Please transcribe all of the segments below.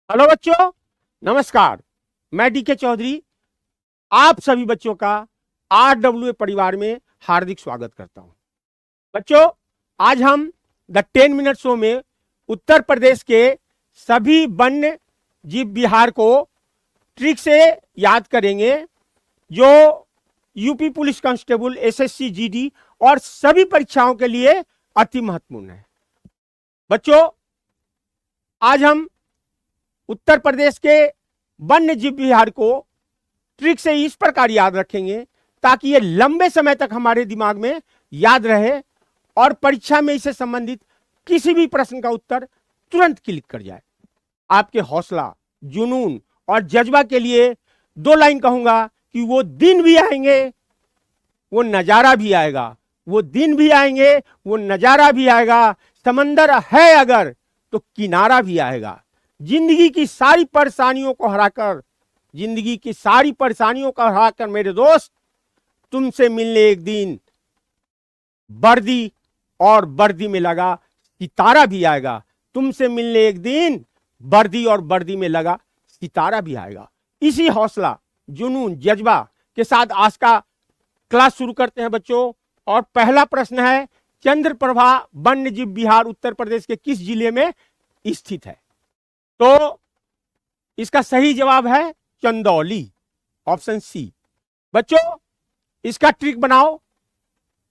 Hello बच्चों, नमस्कार। मैं डीके चौधरी आप सभी बच्चों का RWA परिवार में हार्दिक स्वागत करता हूं। बच्चों, आज हम द 10 मिनट शो में उत्तर प्रदेश के सभी वन्य जीव विहार को ट्रिक से याद करेंगे जो UP police constable, SSC, GD और सभी परीक्षाओं के लिए अति महत्वपूर्ण है। बच्चों, आज हम उत्तर प्रदेश के वन्य जीव विहार को ट्रिक से इस प्रकार याद रखेंगे ताकि ये लंबे समय तक हमारे दिमाग में याद रहे और परीक्षा में इससे संबंधित किसी भी प्रश्न का उत्तर तुरंत क्लिक कर जाए। आपके हौसला, जुनून और जज्बा के लिए 2 लाइन कहूंगा कि वो दिन भी आएंगे, वो नजारा भी आएगा। वो दिन भी आएंगे, वो नजारा भी आएगा। समंदर है अगर तो किनारा भी आएगा। जिंदगी की सारी परेशानियों को हराकर, जिंदगी की सारी परेशानियों को हराकर मेरे दोस्त, तुमसे मिलने एक दिन वर्दी और वर्दी में लगा सितारा भी आएगा। तुमसे मिलने एक दिन वर्दी और वर्दी में लगा सितारा भी आएगा। इसी हौसला, जुनून, जज्बा के साथ आज का क्लास शुरू करते हैं बच्चों। और पहला प्रश्न है, चंद्रप्रभा वन्य जीव विहार उत्तर प्रदेश के किस जिले में स्थित है? तो इसका सही जवाब है चंदौली, ऑप्शन सी। बच्चों, इसका ट्रिक बनाओ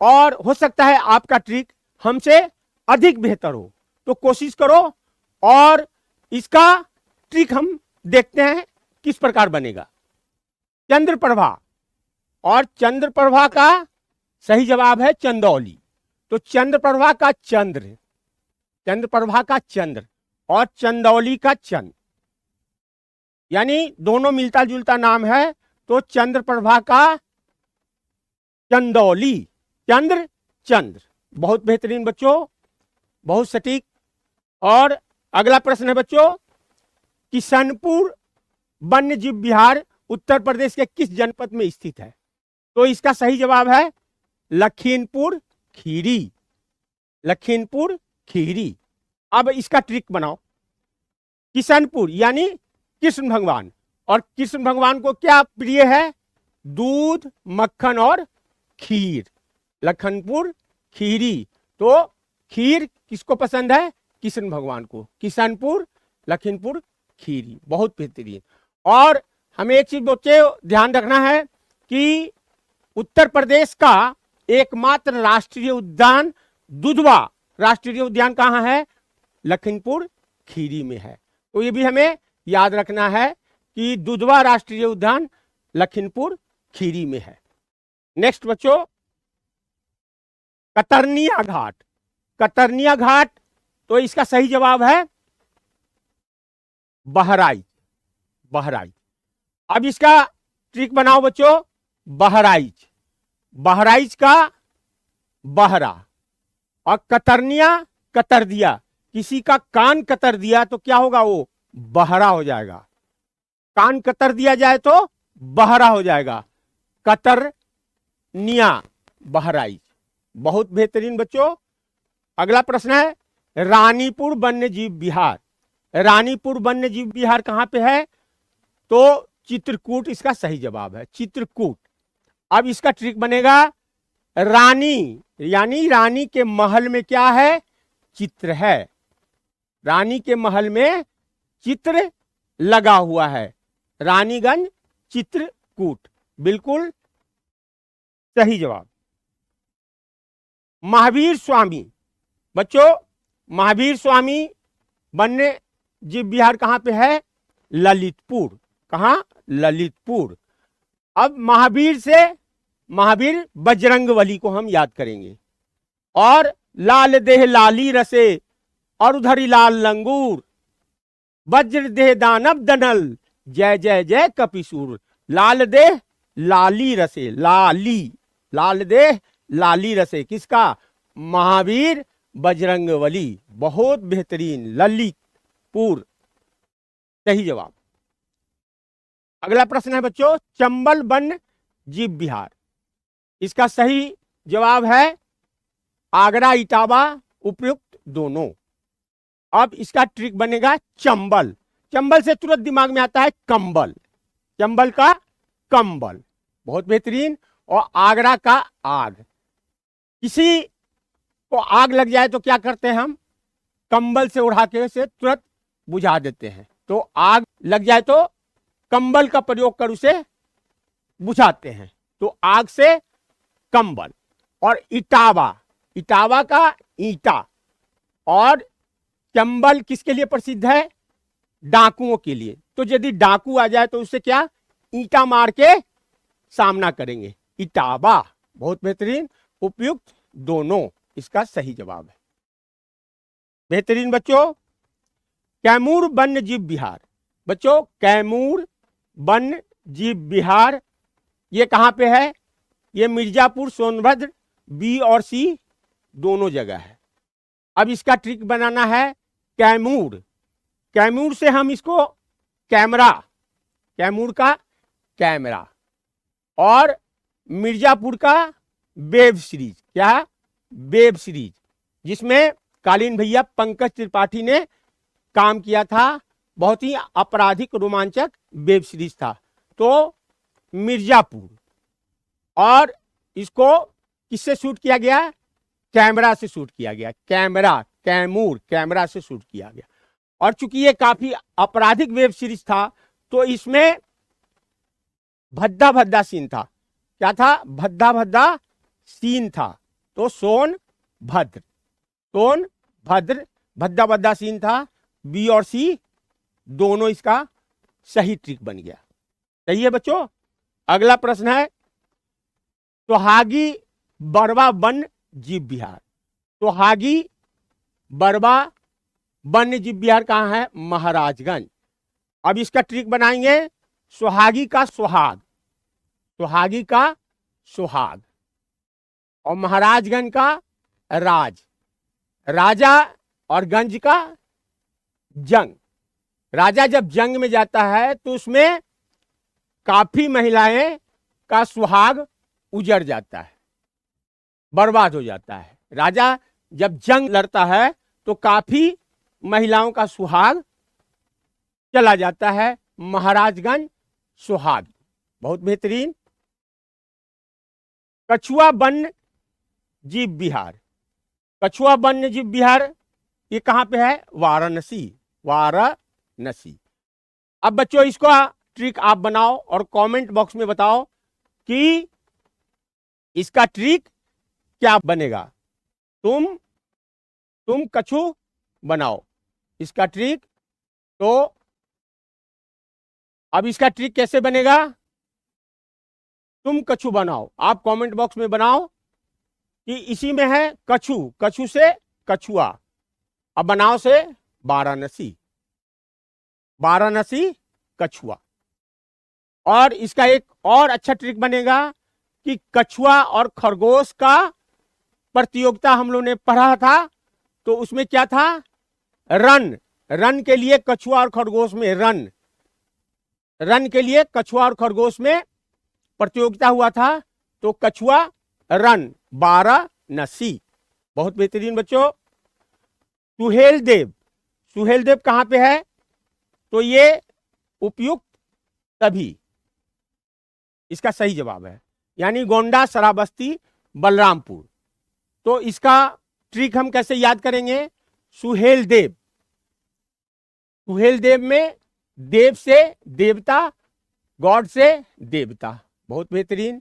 और हो सकता है आपका ट्रिक हमसे अधिक बेहतर हो, तो कोशिश करो और इसका ट्रिक हम देखते हैं किस प्रकार बनेगा। चंद्रप्रभा, और चंद्रप्रभा का सही जवाब है चंदौली। तो चंद्रप्रभा का चंद्र, चंद्रप्रभा का चंद्र और चंदौली का चंद्र, यानी दोनों मिलता जुलता नाम है। तो चंद्रप्रभा का चंदौली, चंद्र चंद्र। बहुत बेहतरीन बच्चों, बहुत सटीक। और अगला प्रश्न है बच्चों, किशनपुर वन्य जीव विहार उत्तर प्रदेश के किस जनपद में स्थित है? तो इसका सही जवाब है लखीमपुर खीरी, लखीमपुर खीरी। अब इसका ट्रिक बनाओ। किशनपुर यानी कृष्ण भगवान, और कृष्ण भगवान को क्या प्रिय है? दूध, मक्खन और खीर। लखनपुर खीरी, तो खीर किसको पसंद है? कृष्ण भगवान को। किशनपुर, लखीमपुर खीरी। बहुत बेहतरीन। और हमें एक चीज बच्चे ध्यान रखना है कि उत्तर प्रदेश का एकमात्र राष्ट्रीय उद्यान दुधवा राष्ट्रीय उद्यान कहाँ है? लखीमपुर खीरी में है। तो ये भी हमें याद रखना है कि दुधवा राष्ट्रीय उद्यान लखीमपुर खीरी में है। नेक्स्ट बच्चों, कतरनिया घाट, कतरनिया घाट। तो इसका सही जवाब है बहराइच, बहराइच। अब इसका ट्रिक बनाओ बच्चों। बहराइच, बहराइच का बहरा, और कतरनिया कतर दिया, किसी का कान कतर दिया तो क्या होगा? वो बहरा हो जाएगा। कान कतर दिया जाए तो बहरा हो जाएगा। कतरनिया, बहराइच। बहुत बेहतरीन बच्चों। अगला प्रश्न है, रानीपुर वन्य जीव विहार, रानीपुर वन्य जीव विहार कहां पे है? तो चित्रकूट इसका सही जवाब है, चित्रकूट। अब इसका ट्रिक बनेगा, रानी यानी रानी के महल में क्या है? चित्र है। रानी के महल में चित्र लगा हुआ है। रानीगंज चित्रकूट, बिल्कुल सही जवाब। महावीर स्वामी, बच्चों महावीर स्वामी वन्य जीव विहार कहां पे है? ललितपुर। कहां? ललितपुर। अब महावीर से महावीर बजरंगबली को हम याद करेंगे। और लाल देह लाली रसे और उधरी लाल लंगूर, वज्र देह दानव दनल, जय जय जय कपिसूर। लाल देह लाली रसे, लाली, लाल देह लाली रसे किसका? महावीर बजरंगबली। बहुत बेहतरीन, ललितपुर सही जवाब। अगला प्रश्न है बच्चों, चंबल वन्य जीव विहार, इसका सही जवाब है आगरा, इटावा, उपयुक्त दोनों। अब इसका ट्रिक बनेगा चंबल, चंबल से तुरंत दिमाग में आता है कंबल, चंबल का कंबल, बहुत बेहतरीन। और आगरा का आग, किसी को आग लग जाए तो क्या करते हैं हम, कंबल से उड़ा के उसे तुरंत बुझा देते हैं। तो आग लग जाए तो कंबल का प्रयोग कर उसे बुझाते हैं, तो आग से कंबल। और इटावा, इटावा का ईंटा। और चंबल किसके लिए प्रसिद्ध है, डाकुओं के लिए। तो यदि डाकू आ जाए तो उससे क्या, ईंटा मार के सामना करेंगे। इटावा, बहुत बेहतरीन, उपयुक्त दोनों इसका सही जवाब है। बेहतरीन बच्चों। कैमूर वन्य जीव विहार, बच्चों कैमूर वन्य जीव विहार ये कहां पे है, ये मिर्जापुर, सोनभद्र, बी और सी दोनों जगह है। अब इसका ट्रिक बनाना है कैमूर, कैमूर से हम इसको कैमरा, कैमूर का कैमरा, और मिर्जापुर का वेब सीरीज, क्या, वेब सीरीज, जिसमें कालीन भैया पंकज त्रिपाठी ने काम किया था, बहुत ही आपराधिक रोमांचक वेब सीरीज था। तो मिर्जापुर, और इसको किससे शूट किया गया, कैमरा से शूट किया गया, कैमरा, कैमूर, कैमरा से शूट किया गया। और चूंकि ये काफी आपराधिक वेब सीरीज था तो इसमें भद्दा भद्दा सीन था, क्या था, भद्दा भद्दा सीन था। तो सोनभद्र, सोनभद्र, भद्दा भद्दा सीन था, बी और सी दोनों इसका सही ट्रिक बन गया। सही है बच्चों। अगला प्रश्न है सोहागी बरवा वन्य जीव विहार, सोहागी बरवा वन्य जीव विहार कहाँ है, महाराजगंज। अब इसका ट्रिक बनाएंगे, सोहागी का सुहाग, सोहागी का सुहाग, और महाराजगंज का राज, राजा और गंज का जंग। राजा जब जंग में जाता है तो उसमें काफी महिलाएं का सुहाग उजड़ जाता है, बर्बाद हो जाता है। राजा जब जंग लड़ता है तो काफी महिलाओं का सुहाग चला जाता है, महाराजगंज सुहाग, बहुत बेहतरीन। कछुआ वन्य जीव विहार, कछुआ वन्य जीव विहार ये कहां पे है, वाराणसी, वाराणसी। अब बच्चों इसका ट्रिक आप बनाओ और कमेंट बॉक्स में बताओ कि इसका ट्रिक क्या बनेगा। तुम कछु बनाओ इसका ट्रिक। तो अब इसका ट्रिक कैसे बनेगा, तुम कछु बनाओ, आप कमेंट बॉक्स में बनाओ कि इसी में है कछु, कछु से कछुआ, अब बनाओ से वाराणसी, वाराणसी कछुआ। और इसका एक और अच्छा ट्रिक बनेगा कि कछुआ और खरगोश का प्रतियोगिता हम लोग ने पढ़ा था, तो उसमें क्या था, रन, रन के लिए कछुआ और खरगोश में रन, रन के लिए कछुआ और खरगोश में प्रतियोगिता हुआ था, तो कछुआ रन, वाराणसी, बहुत बेहतरीन बच्चों। सुहेल देव, सुहेल देव कहां पे है, तो ये उपयुक्त तभी इसका सही जवाब है, यानी गोंडा, श्रावस्ती, बलरामपुर। तो इसका ट्रिक हम कैसे याद करेंगे, सुहेल देव, सुहेल देव में देव से देवता, गॉड से देवता, बहुत बेहतरीन।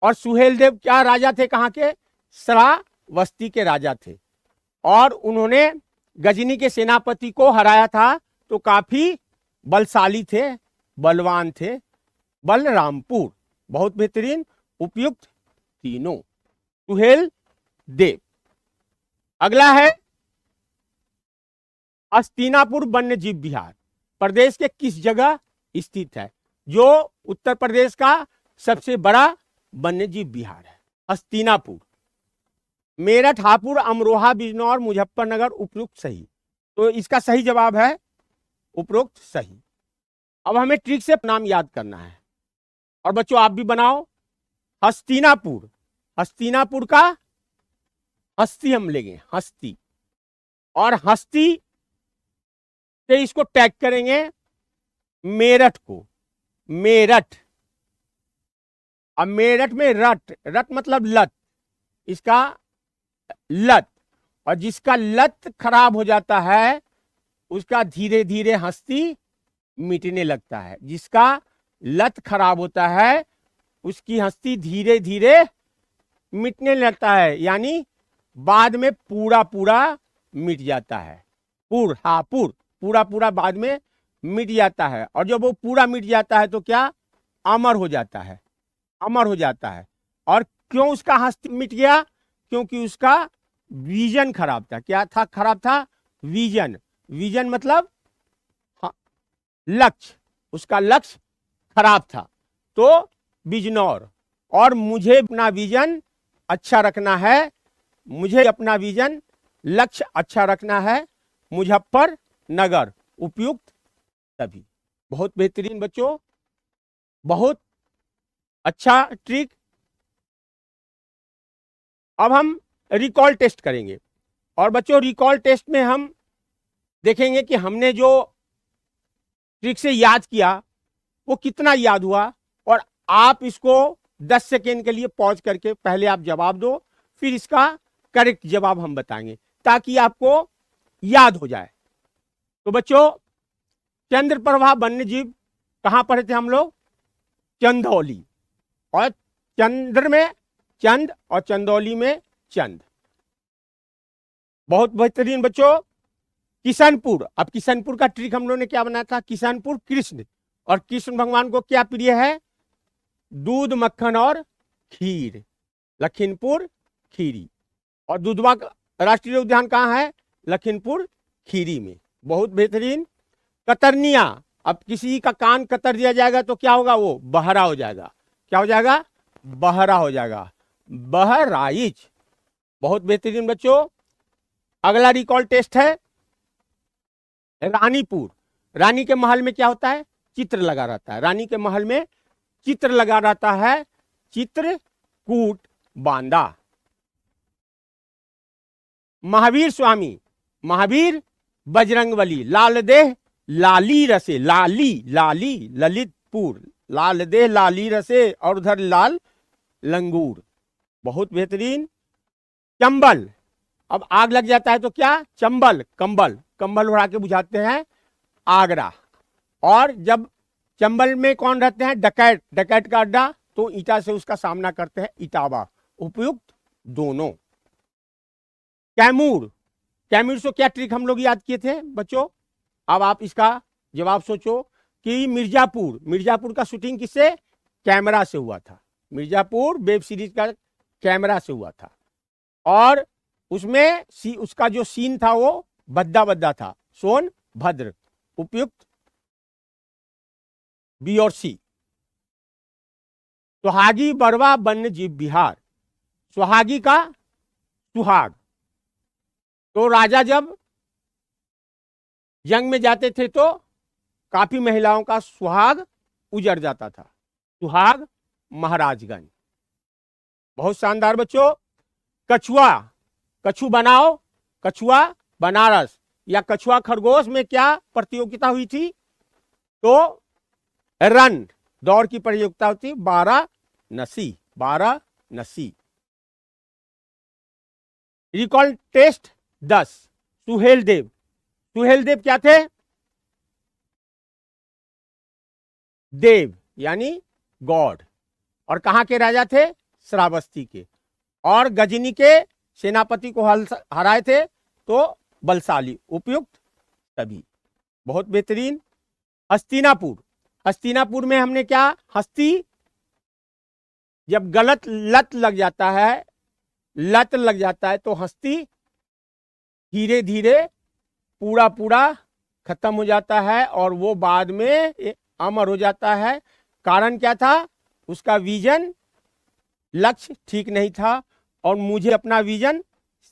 और सुहेल देव क्या राजा थे, कहां के, श्रावस्ती के राजा थे, और उन्होंने गजनी के सेनापति को हराया था, तो काफी बलशाली थे, बलवान थे। बलरामपुर, बहुत बेहतरीन, उपयुक्त तीनों, सुहेल देव। अगला है हस्तिनापुर वन्य जीव विहार, प्रदेश के किस जगह स्थित है, जो उत्तर प्रदेश का सबसे बड़ा वन्य जीव विहार है। हस्तिनापुर, मेरठ, हापुड़, अमरोहा, बिजनौर, मुजफ्फरनगर, उपयुक्त सही। तो इसका सही जवाब है उपरोक्त सही। अब हमें ट्रिक से नाम याद करना है, और बच्चों आप भी बनाओ। हस्तिनापुर, हस्तिनापुर का हस्ती हम लेंगे, हस्ती, और हस्ती से इसको टैग करेंगे मेरठ को, मेरठ। अब मेरठ में रट, रट मतलब लत, इसका लत, और जिसका लत खराब हो जाता है उसका धीरे धीरे हस्ती मिटने लगता है। जिसका लत खराब होता है उसकी हस्ती धीरे धीरे मिटने लगता है, यानी बाद में पूरा पूरा मिट जाता है। पूरा पूरा बाद में मिट जाता है, और जब वो पूरा मिट जाता है तो क्या, अमर हो जाता है, अमर हो जाता है। और क्यों उसका हस्ती मिट गया? क्योंकि उसका विजन खराब था। क्या था? खराब था विजन। विजन मतलब लक्ष्य, उसका लक्ष्य खराब था। तो बिजनौर, और मुझे अपना विजन अच्छा रखना है, मुझे अपना विजन लक्ष्य अच्छा रखना है, मुजफ्फरनगर उपयुक्त सभी। बहुत बेहतरीन बच्चों, बहुत अच्छा ट्रिक। अब हम रिकॉल टेस्ट करेंगे, और बच्चों रिकॉल टेस्ट में हम देखेंगे कि हमने जो ट्रिक से याद किया वो कितना याद हुआ। और आप इसको 10 सेकेंड के लिए पॉज करके पहले आप जवाब दो, फिर इसका करेक्ट जवाब हम बताएंगे ताकि आपको याद हो जाए। तो बच्चों, चंद्रप्रभा वन्यजीव कहां पढ़े थे हम लोग? चंदौली। और चंद्र में चंद और चंदौली में चंद। बहुत बेहतरीन बच्चों। किशनपुर, अब किशनपुर का ट्रिक हम लोगों ने क्या बनाया था? किशनपुर कृष्ण, और कृष्ण भगवान को क्या प्रिय है? दूध, मक्खन और खीर। लखीमपुर खीरी। और दुधवा राष्ट्रीय उद्यान कहाँ है? लखीमपुर खीरी में। बहुत बेहतरीन। कतरनिया, अब किसी का कान कतर दिया जाएगा तो क्या होगा? वो बहरा हो जाएगा। क्या हो जाएगा? बहरा हो जाएगा, बहराइच। बहुत बेहतरीन बच्चों। अगला रिकॉल टेस्ट है रानीपुर। रानी के महल में क्या होता है? चित्र लगा रहता है। रानी के महल में चित्र लगा रहता है, चित्रकूट बांदा। महावीर स्वामी, महावीर बजरंगबली। लालदेह लाली रसे, लाली लाली ललितपुर, लालदेह लाली रसे, और उधर लाल लंगूर। बहुत बेहतरीन। चंबल, अब आग लग जाता है तो क्या? चंबल, कंबल, कंबल उड़ा के बुझाते हैं, आगरा। और जब चंबल में कौन रहते हैं? डकैत, डकैत का अड्डा, तो ईटा से उसका सामना करते हैं, इटावा। उपयुक्त दोनों। कैमूर, कैमूर से क्या ट्रिक हम लोग याद किए थे बच्चों? अब आप इसका जवाब सोचो कि मिर्जापुर, मिर्जापुर का शूटिंग किससे? कैमरा से हुआ था। मिर्जापुर वेब सीरीज का कैमरा से हुआ था, और उसमें उसका जो सीन था वो बद्दा बद्दा था, सोनभद्र। उपयुक्त बी और सी। सुहागी बरवा वन्य जीव विहार। सुहागी का सुहाग, तो राजा जब जंग में जाते थे तो काफी महिलाओं का सुहाग उजड़ जाता था। सुहाग महाराजगंज। बहुत शानदार बच्चों। कछुआ, कछु बनाओ, कछुआ बनारस, या कछुआ खरगोश में क्या प्रतियोगिता हुई थी? तो रन, दौड़ की प्रतियोगिता होती। वाराणसी, वाराणसी। Recall test 10। सुहेल देव, सुहेल देव क्या थे? देव यानी गॉड। और कहां के राजा थे? श्रावस्ती के। और गजनी के सेनापति को हराए थे तो बलशाली। उपयुक्त सभी। बहुत बेहतरीन। हस्तिनापुर, हस्तिनापुर में हमने क्या? हस्ती, जब गलत लत लग जाता है, लत लग जाता है तो हस्ती धीरे धीरे पूरा पूरा खत्म हो जाता है, और वो बाद में अमर हो जाता है। कारण क्या था? उसका विजन, लक्ष्य ठीक नहीं था, और मुझे अपना विजन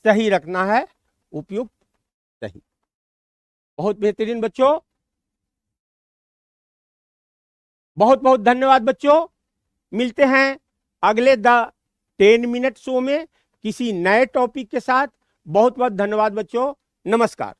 सही रखना है। उपयुक्त सही। बहुत बेहतरीन बच्चों। बहुत बहुत धन्यवाद बच्चों। मिलते हैं अगले 10 मिनट शो में किसी नए टॉपिक के साथ। बहुत बहुत धन्यवाद बच्चों। नमस्कार।